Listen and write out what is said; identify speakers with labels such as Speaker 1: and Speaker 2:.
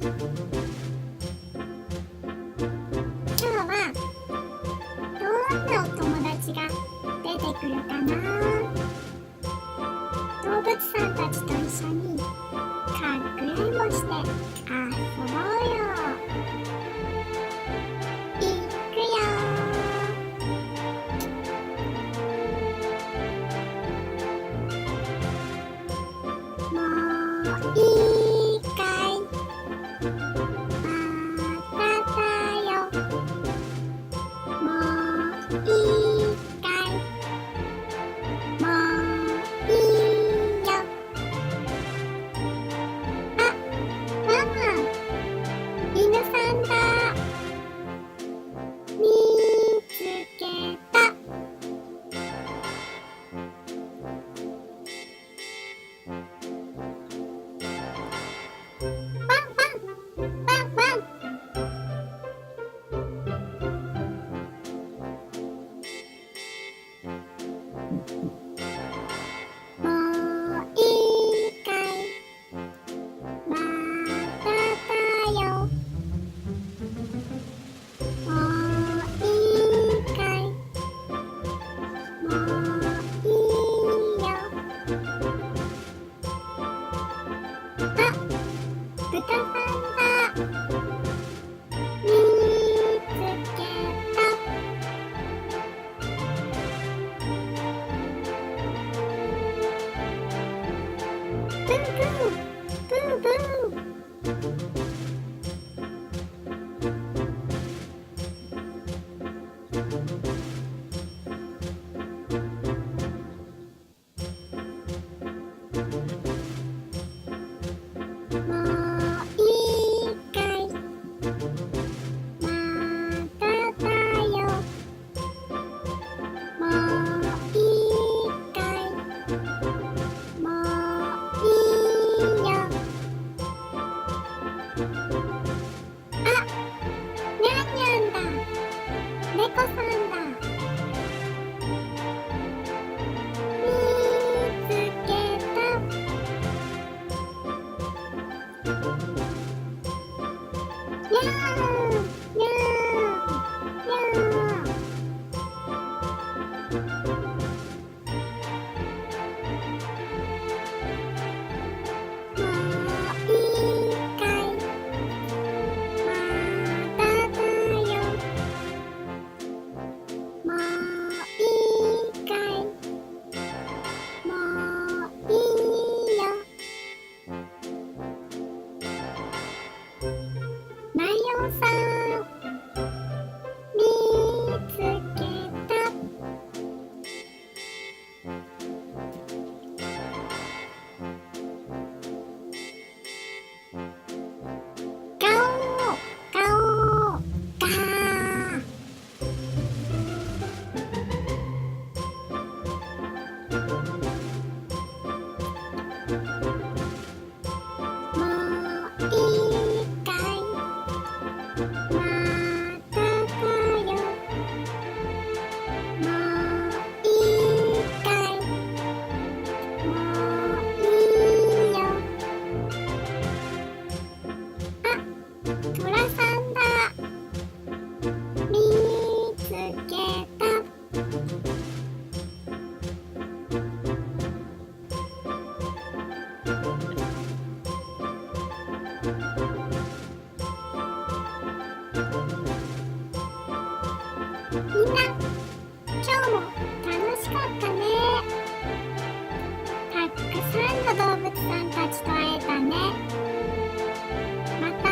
Speaker 1: 今日はどんなお友達が出てくるかな。動物さんたちと一緒にかくれんぼして遊ぼうよ。いくよ。もういいかい。まただよ。もういいかい。もういいよ。あ、ママ、犬さんだ。見つけた。ワンワン、ワンワン。もういいかい。まただよ。もういいかい。もういいよ。あ、豚さんだ。見つけた。ブンブン、ブンブン。もういいかい。まただよ。もういいかい。もういいよ。あ、にゃんにゃんだ。猫さんだ。見つけた。にゃーにゃーにゃー。もういいかい。まただよ。もういいかい。もういいよ。ライオンさん、見つけた。ガオー、ガオー、ガー。もういいかい。まただよ。もういいかい。もういいよ。あ、トラさんだ。見つけた。みんな、今日も楽しかったね。たくさんの動物さんたちと会えたね。また